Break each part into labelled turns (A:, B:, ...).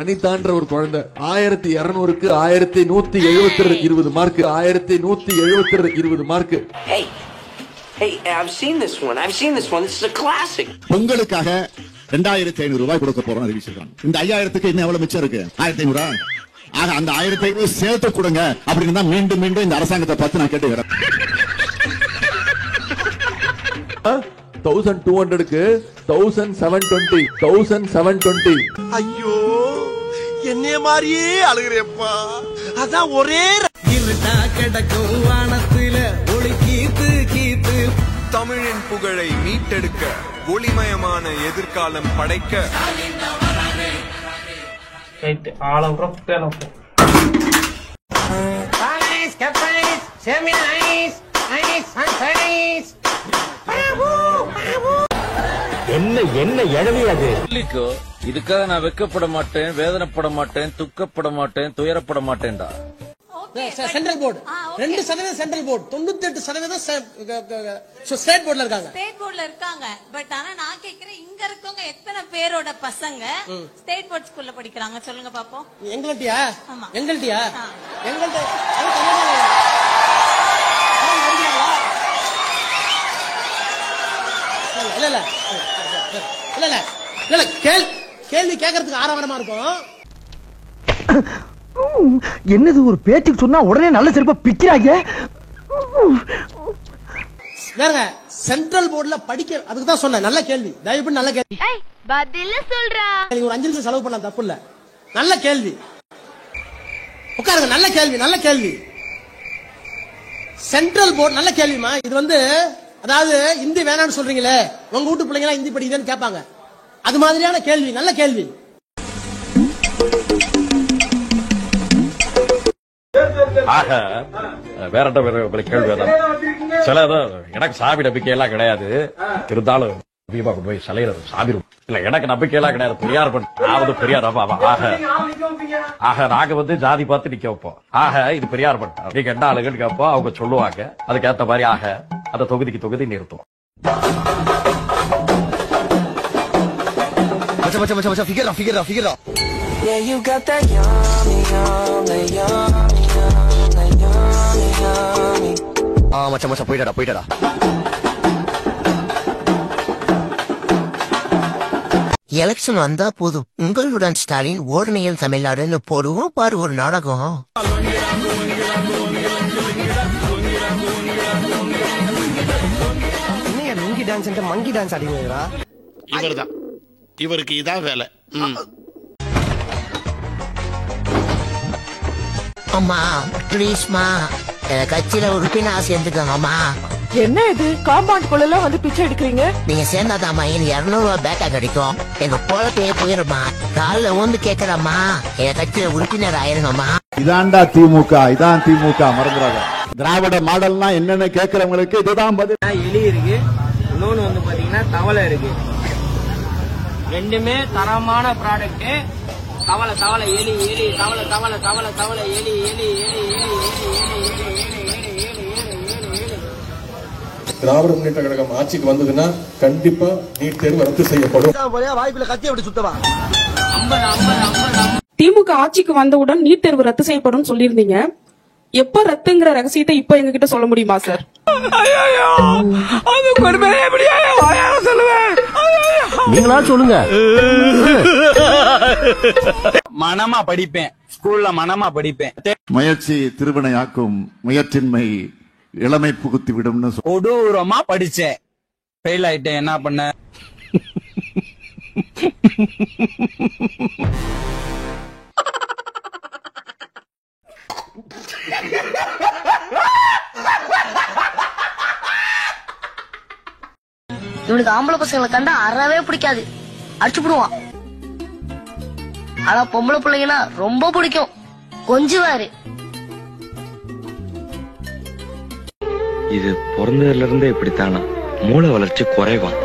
A: அனிதான்ற ஒரு குழந்தை 1200க்கு 1120 mark 1120 mark.
B: Hey, I've seen this one. This is a classic.
C: பொங்கலுக்காக 2500 ரூபாய் கொடுக்க போறோம் அறிவிச்சிருக்காங்க. இந்த 5000க்கு இன்னும் எவ்வளவு மிச்சம் இருக்கு? 1500. ஆக அந்த 1500 சேர்த்து கொடுங்க அப்படின்னு தான் மீண்டும் இந்த அரசாங்கத்தை பார்த்து நான் கேட்டுக்கிறேன்.
A: 1200க்கு 1720.
D: ஐயோ என்னைய மாதிரியே அழுகிறேப்பா. அதான் ஒரே இருட்டா கிடக்கும் வானத்தில ஒளி கீத்து தமிழின் புகழை மீட்டெடுக்க ஒளிமயமான எதிர்காலம் படைக்க
E: என்ன இழவியாது. இதுக்காக நான் வெக்கப்பட மாட்டேன், வேதனைப்பட மாட்டேன், துக்கப்பட மாட்டேன், துயரப்பட மாட்டேன்டா.
F: Central board 2% central board 98% state போர்டுல இருக்காங்க.
G: பட் ஆனா நான் கேக்குறேன், இங்க இருக்கவங்க எத்தனை பேரோட பசங்க ஸ்டேட் போர்ட் ஸ்கூல்ல படிக்கிறாங்க சொல்லுங்க பாப்போம்.
F: எங்கள்ட்டியா? இல்ல கேள்வி கேட்கறதுக்கு ஆரவாரமா இருக்கும்.
H: என்னது ஒரு பேச்சுக்கு சொன்னா உடனே நல்ல செருப்பா பிக்கிறாங்க.
F: சென்ட்ரல் போர்டுல படிக்க அதுக்கு தான் சொன்னேன். நல்ல கேள்வி, தயவு பண்ணி நல்ல கேள்வி.
G: பதில சொல்றா.
F: நீங்க ஒரு 5 நிமிஷம் செலவு பண்ணலாம், தப்பு இல்ல. நல்ல கேள்வி, உட்காருங்க. நல்ல கேள்வி. சென்ட்ரல் போர்டு நல்ல கேள்விமா. இது அதாவது இந்தி வேணாம்னு சொல்றீங்களே, உங்க வீட்டு பிள்ளைங்க இந்தி படிக்குதுன்னு கேட்பாங்க. அது மாதிரியான கேள்வி, நல்ல கேள்வி.
E: ஆக வேற கேள்வி சில எனக்கு சாமி நம்பிக்கை எல்லாம் கிடையாது. இருந்தாலும் போய் சிலையில சாமி இல்ல, எனக்கு நம்பிக்கை எல்லாம் கிடையாது. பெரியார் பெரியார் ஆக நாங்க ஜாதி பார்த்து நிக்க வைப்போம். ஆக இது பெரியார் பண், நீங்க என்ன ஆளுங்கன்னு கேட்போம். அவங்க சொல்லுவாங்க, அதுக்கேற்ற மாதிரி ஆக அந்த தொகுதிக்கு தொகுதி நிறுத்துவோம்.
B: Yeah, you got that yummy,
H: மச்சான் போயிட்டடா. எலெக்ஷன் வந்தா போதும், உங்களுடன் ஸ்டாலின் ஓரணியில் தமிழ்நாடுன்னு போடுவோம் பாரு ஒரு நாடகம்.
D: Monkey dance monkey dance ஆடிங்களா?
C: இவருக்கு இதான் வேலை.
H: அம்மா ப்ளீஸ்மா, கட்சியில உறுப்பினர் சேர்ந்துக்கோங்கம்மா.
I: என்ன இது காம்பவுண்ட் குள்ள பிச்சை எடுக்கிறீங்க?
H: நீங்க சேர்ந்தாதாம்மா எனக்கு 200 ரூபாய் பேக்கா கிடைக்கும். எங்க பொழப்பே போயிருமா. காலைல வந்து கேட்கறம்மா, என் கட்சியில உறுப்பினர் ஆயிருங்கம்மா.
C: இதான் திமுக மறந்துடாத. திராவிட மாடல்னா என்னன்னு கேட்கறவங்களுக்கு இதுதான் பதில்.
F: எலி இருக்கு, இன்னொன்னு பாத்தீங்கன்னா தவளை இருக்கு. ரெண்டுமே தரமான ப்ராடக்ட். தவளை எலி தவளை எலி.
A: திராவிட முன்னேற்ற கழகம் ஆட்சிக்கு வந்ததுன்னா கண்டிப்பா நீட் தேர்வு ரத்து செய்யப்படும்.
D: வாய்ப்புல கத்தி அப்படி சுத்தவா.
I: திமுக ஆட்சிக்கு வந்தவுடன் நீட் தேர்வு ரத்து செய்யப்படும் சொல்லியிருந்தீங்க. எப்ப ரத்துங்கிற ரகசியத்தை இப்ப எங்க கிட்ட சொல்ல முடியுமா சார்?
H: நீங்களா சொல்லுங்க.
E: மனமா படிப்பேன், ஸ்கூல்ல மனமா படிப்பேன்.
C: முயற்சி திருவினையாக்கும், முயற்சின்மை இளமை புகுத்தி விடும்னு
E: கொடூரமா படிச்சேன், ஃபெயில் ஆயிட்டேன். என்ன பண்ண?
G: இவனுக்கு ஆம்பளை பசங்களை கண்டா அறவே பிடிக்காது, அடிச்சுடுவான். ஆனா பொம்பளை பிள்ளைங்கன்னா ரொம்ப பிடிக்கும், கொஞ்சுவாரு.
J: இது பிறந்ததுல இருந்தே இப்படித்தானா? மூளை வளர்ச்சி குறைவான்.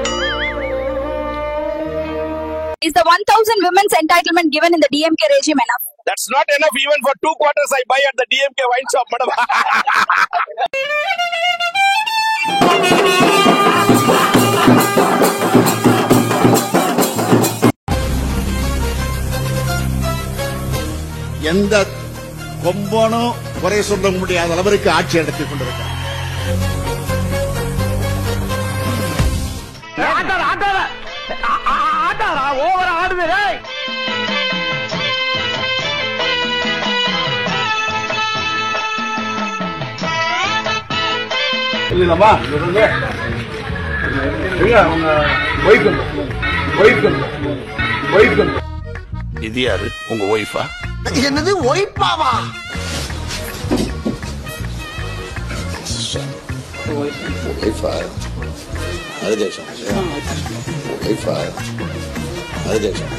K: Is the 1000 women's entitlement given in the DMK regime enough?
L: That's not enough even for 2 quarters I buy at the DMK wine shop, madam.
C: எந்த கொம்பனும் குறை சொல்ல முடியாத அளவிற்கு ஆட்சி நடத்திக் கொண்டிருக்கிறார்.
L: ஓவரா ஆடுது. இல்லம்மா இது யாரு? உங்க ஒய்ஃபா?
D: என்னது ஒய்ஃபாவா?
C: ஒய்ஃபா அதுதேசம் ஒய்ஃபா அதுதேசம்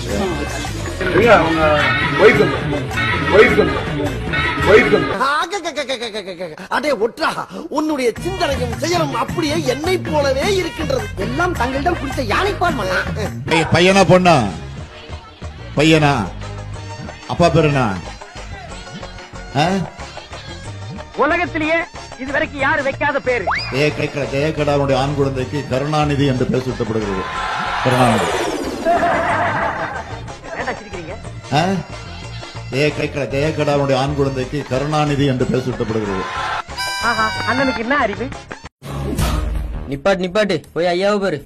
D: அடே ஒற்றா, உன்னுடைய சிந்தனையும் செயலும் அப்படியே என்னை போலவே இருக்கின்றது. எல்லாம் தங்களிடம் குறித்த யானைப்பால் மன்னா.
C: பையனா பொண்ணா? பையனா? அப்பா பேருனா?
L: உலகத்திலேயே இதுவரைக்கும் யாரு வைக்காத பேரு.
C: ஜெயக்கடாவுடைய ஆண் குழந்தைக்கு கருணாநிதி என்று பெயர் சூட்டப்படுகிறது. கருணாநிதி. ஜெயக்கடாவுடைய ஆண் குழந்தைக்கு கருணாநிதி என்று பெயர் சூட்டப்படுகிறது.
L: அண்ணனுக்கு என்ன அறிவு?
M: நிப்பாட்டு போய் ஐயாவை பாரு.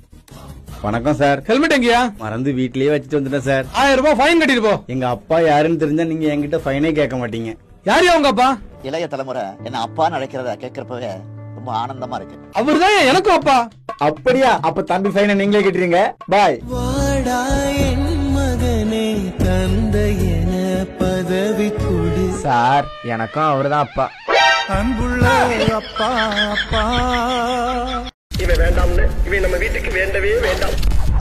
N: வணக்கம் சார்.
M: ஹெல்மெட் எங்கயா?
N: மறந்து வீட்லயே வச்சுட்டு வந்துட்டேன் சார்.
M: 1000 ரூபாய் ஃபைன் கட்டிட்டு போ.
N: எங்க அப்பா யாருன்னு தெரிஞ்சா நீங்க என்கிட்ட ஃபைனே கேட்க மாட்டீங்க.
M: யாரு உங்க அப்பா?
O: இளைய தலைமுறை என்ன அப்பா நடக்கிறத கேட்கறப்பவே ரொம்ப ஆனந்தமா இருக்கு.
M: அவர்தான் எனக்கும் அப்பா.
N: அப்படியா? அப்ப தம்பி ஃபைனை நீங்களே கட்டுறீங்க. பாய்.
D: வாடா என் மகனே, தந்தையென பதவி கொடு.
N: சார் எனக்கும் அவர்தான் அப்பா.
D: அன்புள்ள அப்பா அப்பா.
L: இவன் வேண்டாம்னு இவன் நம்ம வீட்டுக்கு வேண்டவே வேண்டாம்.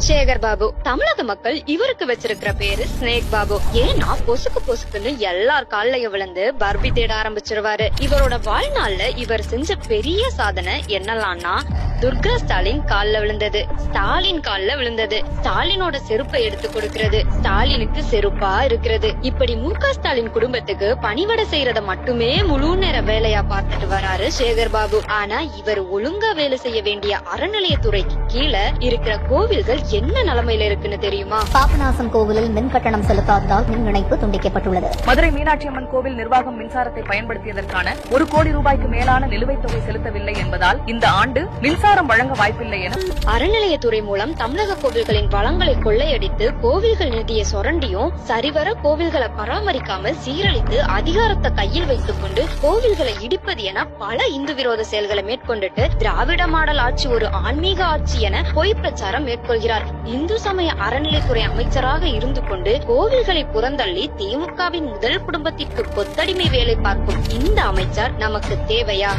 K: சேகர் பாபு. தமிழக மக்கள் இவருக்கு வச்சிருக்கிற பேரு ஸ்னேக் பாபு. ஏன்னா பொசுக்குன்னு எல்லார் கால்லையும் விழுந்து பர்பி தேட ஆரம்பிச்சிருவாரு. இவரோட வாழ்நாள்ல இவர் செஞ்ச பெரிய சாதனை என்னலாம்னா, துர்கா ஸ்டாலின் கால்ல விழுந்தது, ஸ்டாலின் கால்ல விழுந்தது, ஸ்டாலினோட செருப்பை எடுத்து கொடுக்கிறது, ஸ்டாலினுக்கு செருப்பா இருக்கிறது. இப்படி முக ஸ்டாலின் குடும்பத்துக்கு பணிவிடை செய்யறத மட்டுமே முழு நேர வேலையா பார்த்துட்டு வராரு சேகர் பாபு. ஆனா இவர் ஒழுங்கா வேலை செய்ய வேண்டிய அறநிலையத்துறைக்கு கீழே இருக்கிற கோவில்கள் என்ன நிலைமையில இருக்குன்னு தெரியுமா?
P: பாபநாசம் கோவிலில் மின் கட்டணம் செலுத்தாததால் மின் இணைப்பு துண்டிக்கப்பட்டுள்ளது.
Q: மதுரை மீனாட்சி அம்மன் கோவில் நிர்வாகம் மின்சாரத்தை பயன்படுத்தியதற்கான 1 கோடி ரூபாய்க்கு மேலான நிலுவைத் தொகை செலுத்தவில்லை என்பதால் இந்த ஆண்டு மின்சாரம் வழங்க வாய்ப்பில்லை என
K: அறநிலையத்துறை மூலம் தமிழக கோவில்களின் வளங்களை கொள்ளையடித்து கோவில்கள் நிதியை சுரண்டியும் சரிவர கோவில்களை பராமரிக்காமல் சீரழித்து அதிகாரத்தை கையில் வைத்துக் கொண்டு கோவில்களை இடிப்பது என பல இந்து விரோத செயல்களை மேற்கொண்டுட்டு திராவிட மாடல் ஆட்சி ஒரு ஆன்மீக ஆட்சி என பொய் பிரச்சாரம் மேற்கொள்கிறார். இந்து சமய அறநிலைத்துறை அமைச்சராக இருந்து கொண்டு கோவில்களை புறந்தள்ளி திமுகவின் முதல் குடும்பத்திற்கு கொத்தடிமை வேலை பார்க்கும் இந்த அமைச்சர் நமக்கு தேவையா?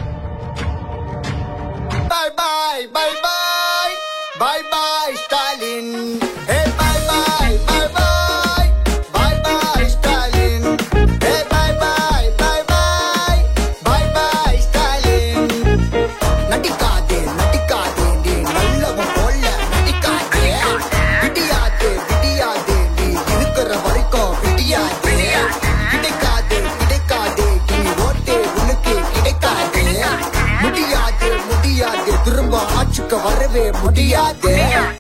D: Bye bye, bye bye, bye bye, Stalin. Hey, bye bye, bye bye, bye bye, Stalin. Hey, bye bye, bye bye, bye bye, Stalin. நடிக்காதே நீ நல்லவன் போல நடிக்காதே. விடியாதே நீ இருக்கிற வரைக்கும் விடியாதே. கிடைக்காதே நீ ஓட்டே உனக்கு கிடைக்காதே. முடியாது திரும்ப ஆட்சிக்கு வரவே முடியாது.